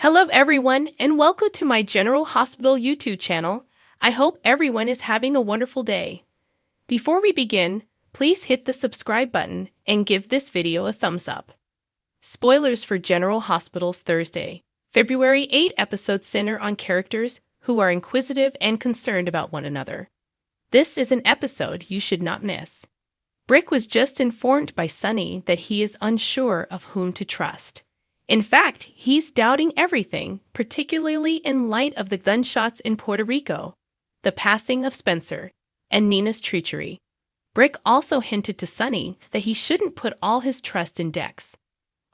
Hello everyone and welcome to my General Hospital YouTube channel. I hope everyone is having a wonderful day. Before we begin, please hit the subscribe button and give this video a thumbs up. Spoilers for General Hospital's Thursday, February 8 episode center on characters who are inquisitive and concerned about one another. This is an episode you should not miss. Brick was just informed by Sonny that he is unsure of whom to trust. In fact, he's doubting everything, particularly in light of the gunshots in Puerto Rico, the passing of Spencer, and Nina's treachery. Brick also hinted to Sonny that he shouldn't put all his trust in Dex.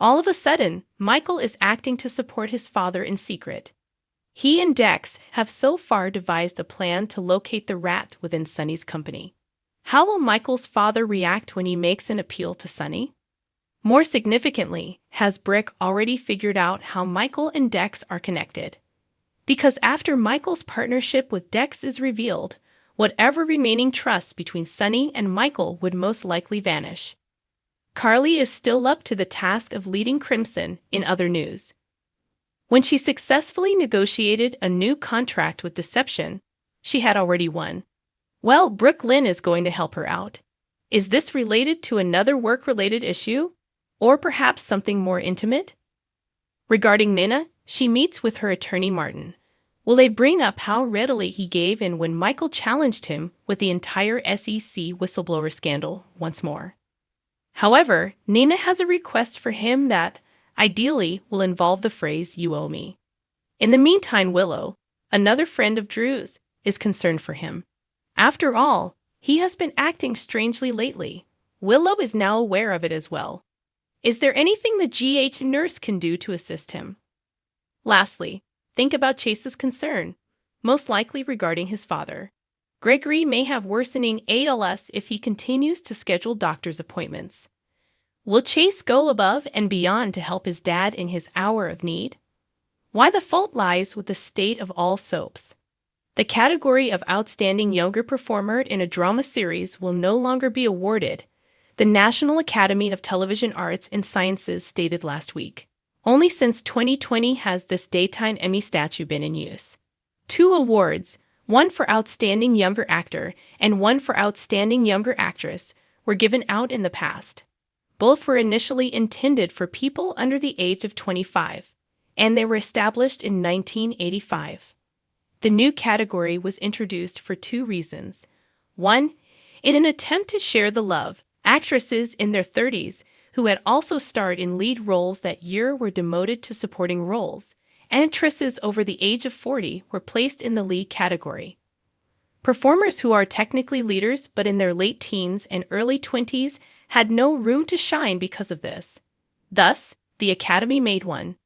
All of a sudden, Michael is acting to support his father in secret. He and Dex have so far devised a plan to locate the rat within Sonny's company. How will Michael's father react when he makes an appeal to Sonny? More significantly, has Brick already figured out how Michael and Dex are connected? Because after Michael's partnership with Dex is revealed, whatever remaining trust between Sonny and Michael would most likely vanish. Carly is still up to the task of leading Crimson in other news. When she successfully negotiated a new contract with Deception, she had already won. Well, Brooklyn is going to help her out. Is this related to another work-related issue? Or perhaps something more intimate? Regarding Nina, she meets with her attorney Martin. Will they bring up how readily he gave in when Michael challenged him with the entire SEC whistleblower scandal once more? However, Nina has a request for him that, ideally, will involve the phrase, "You owe me." In the meantime, Willow, another friend of Drew's, is concerned for him. After all, he has been acting strangely lately. Willow is now aware of it as well. Is there anything the GH nurse can do to assist him? Lastly, think about Chase's concern, most likely regarding his father. Gregory may have worsening ALS if he continues to schedule doctor's appointments. Will Chase go above and beyond to help his dad in his hour of need? Why the fault lies with the state of all soaps. The category of Outstanding Younger Performer in a Drama Series will no longer be awarded, the National Academy of Television Arts and Sciences stated last week. Only since 2020 has this daytime Emmy statue been in use. 2 awards, one for Outstanding Younger Actor and one for Outstanding Younger Actress, were given out in the past. Both were initially intended for people under the age of 25, and they were established in 1985. The new category was introduced for 2 reasons. One, in an attempt to share the love, actresses in their 30s who had also starred in lead roles that year were demoted to supporting roles, and actresses over the age of 40 were placed in the lead category. Performers who are technically leaders but in their late teens and early 20s had no room to shine because of this. Thus, the Academy made one.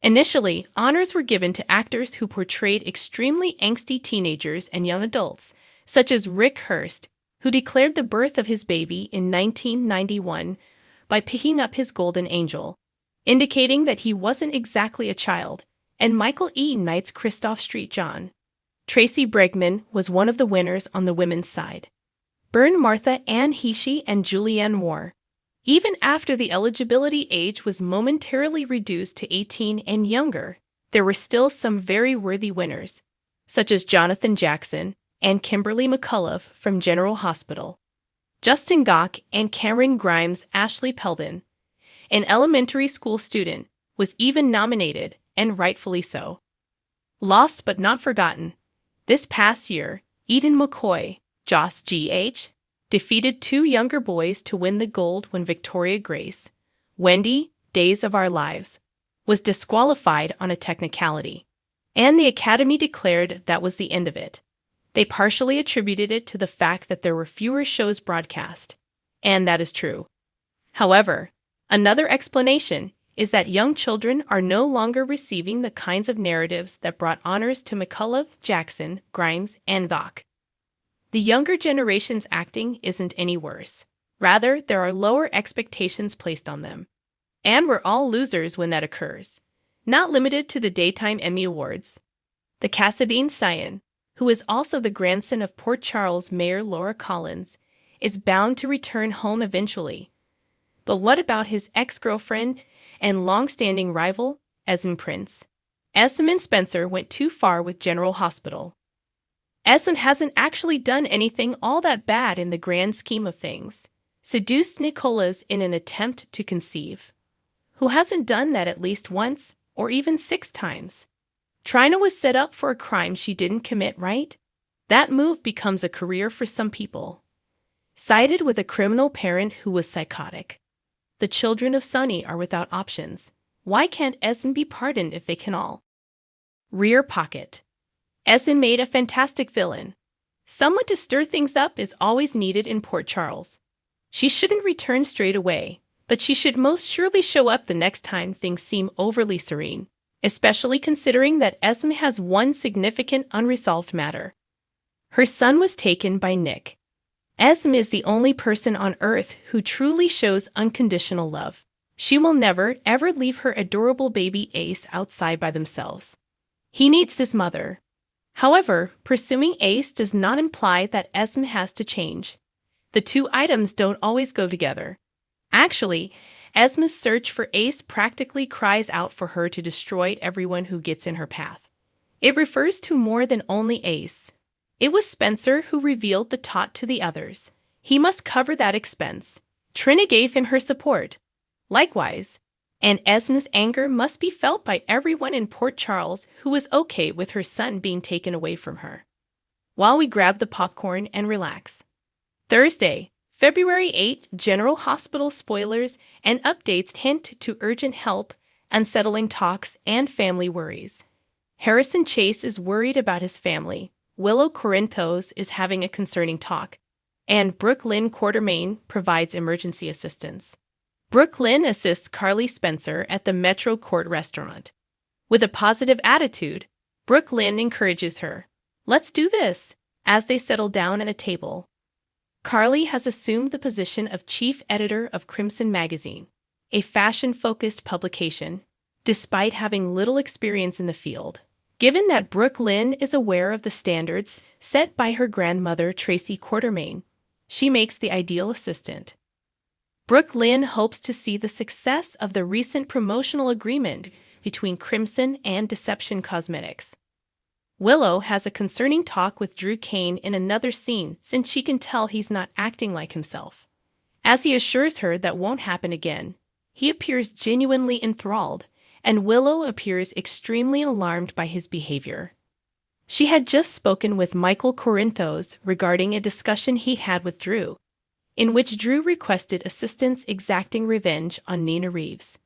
Initially, honors were given to actors who portrayed extremely angsty teenagers and young adults, such as Rick Hurst, who declared the birth of his baby in 1991 by picking up his golden angel, indicating that he wasn't exactly a child, and Michael E. Knight's Christoph Street John. Tracy Bregman was one of the winners on the women's side. Byrne Martha Ann Heesey and Julianne Moore. Even after the eligibility age was momentarily reduced to 18 and younger, there were still some very worthy winners, such as Jonathan Jackson and Kimberly McCullough from General Hospital. Justin Gach and Cameron Grimes Ashley Peldon, an elementary school student, was even nominated, and rightfully so. Lost but not forgotten. This past year, Eden McCoy, Joss G.H., defeated 2 younger boys to win the gold when Victoria Grace, Wendy, Days of Our Lives, was disqualified on a technicality, and the Academy declared that was the end of it. They partially attributed it to the fact that there were fewer shows broadcast, and that is true. However, another explanation is that young children are no longer receiving the kinds of narratives that brought honors to McCullough, Jackson, Grimes, and Gach. The younger generation's acting isn't any worse. Rather, there are lower expectations placed on them. And we're all losers when that occurs. Not limited to the Daytime Emmy Awards. The Cassadine Scion, who is also the grandson of Port Charles Mayor Laura Collins, is bound to return home eventually. But what about his ex-girlfriend and long-standing rival, Esme Prince? Esme and Spencer went too far with General Hospital. Esme hasn't actually done anything all that bad in the grand scheme of things. Seduced Nicholas in an attempt to conceive. Who hasn't done that at least once, or even 6 times? Trina was set up for a crime she didn't commit, right? That move becomes a career for some people. Sided with a criminal parent who was psychotic. The children of Sonny are without options. Why can't Esme be pardoned if they can all? Rear pocket. Esme made a fantastic villain. Someone to stir things up is always needed in Port Charles. She shouldn't return straight away, but she should most surely show up the next time things seem overly serene, especially considering that Esme has one significant unresolved matter. Her son was taken by Nick. Esme is the only person on Earth who truly shows unconditional love. She will never, ever leave her adorable baby Ace outside by themselves. He needs his mother. However, pursuing Ace does not imply that Esme has to change. The two items don't always go together. Actually, Esme's search for Ace practically cries out for her to destroy everyone who gets in her path. It refers to more than only Ace. It was Spencer who revealed the tot to the others. He must cover that expense. Trina gave him her support. Likewise, and Esme's anger must be felt by everyone in Port Charles who was okay with her son being taken away from her. While we grab the popcorn and relax. Thursday, February 8, General Hospital spoilers and updates hint to urgent help, unsettling talks, and family worries. Harrison Chase is worried about his family. Willow Corinthos is having a concerning talk, and Brooklyn Quartermain provides emergency assistance. Brooklyn assists Carly Spencer at the Metro Court restaurant. With a positive attitude, Brooklyn encourages her. Let's do this, as they settle down at a table. Carly has assumed the position of chief editor of Crimson Magazine, a fashion-focused publication, despite having little experience in the field. Given that Brooklyn is aware of the standards set by her grandmother Tracy Quartermain, she makes the ideal assistant. Brooklyn hopes to see the success of the recent promotional agreement between Crimson and Deception Cosmetics. Willow has a concerning talk with Drew Kane in another scene since she can tell he's not acting like himself. As he assures her that won't happen again, he appears genuinely enthralled, and Willow appears extremely alarmed by his behavior. She had just spoken with Michael Corinthos regarding a discussion he had with Drew, in which Drew requested assistance exacting revenge on Nina Reeves.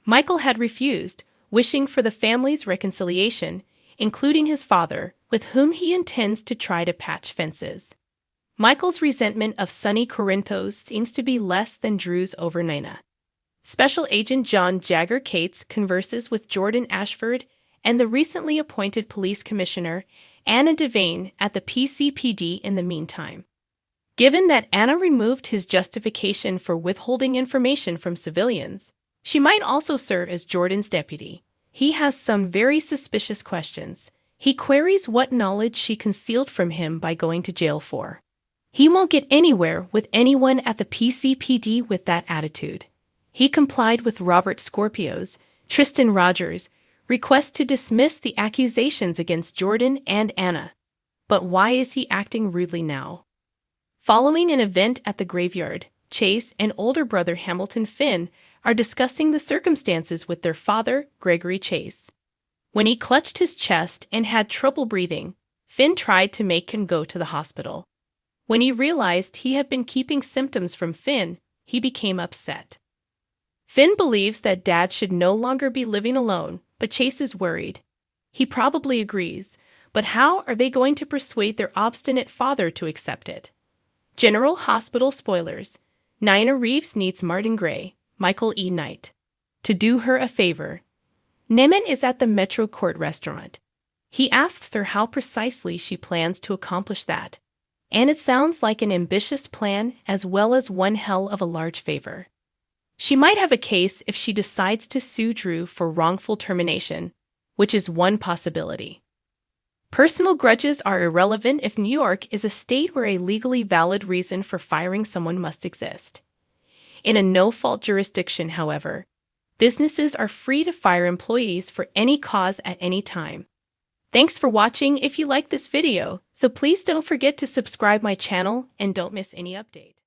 Michael had refused, wishing for the family's reconciliation, including his father, with whom he intends to try to patch fences. Michael's resentment of Sonny Corinthos seems to be less than Drew's over Nina. Special Agent John Jagger Cates converses with Jordan Ashford and the recently appointed police commissioner, Anna Devane, at the PCPD in the meantime. Given that Anna removed his justification for withholding information from civilians, she might also serve as Jordan's deputy. He has some very suspicious questions. He queries what knowledge she concealed from him by going to jail for. He won't get anywhere with anyone at the PCPD with that attitude. He complied with Robert Scorpio's, Tristan Rogers' request to dismiss the accusations against Jordan and Anna. But why is he acting rudely now? Following an event at the graveyard, Chase and older brother Hamilton Finn are discussing the circumstances with their father, Gregory Chase. When he clutched his chest and had trouble breathing, Finn tried to make him go to the hospital. When he realized he had been keeping symptoms from Finn, he became upset. Finn believes that Dad should no longer be living alone, but Chase is worried. He probably agrees, but how are they going to persuade their obstinate father to accept it? General Hospital spoilers. Nina Reeves needs Martin Gray, Michael E. Knight, to do her a favor. Neiman is at the Metro Court restaurant. He asks her how precisely she plans to accomplish that. And it sounds like an ambitious plan as well as one hell of a large favor. She might have a case if she decides to sue Drew for wrongful termination, which is one possibility. Personal grudges are irrelevant if New York is a state where a legally valid reason for firing someone must exist. In a no-fault jurisdiction, however, Businesses are free to fire employees for any cause at any time. Thanks for watching if you like this video, so please don't forget to subscribe my channel and don't miss any update.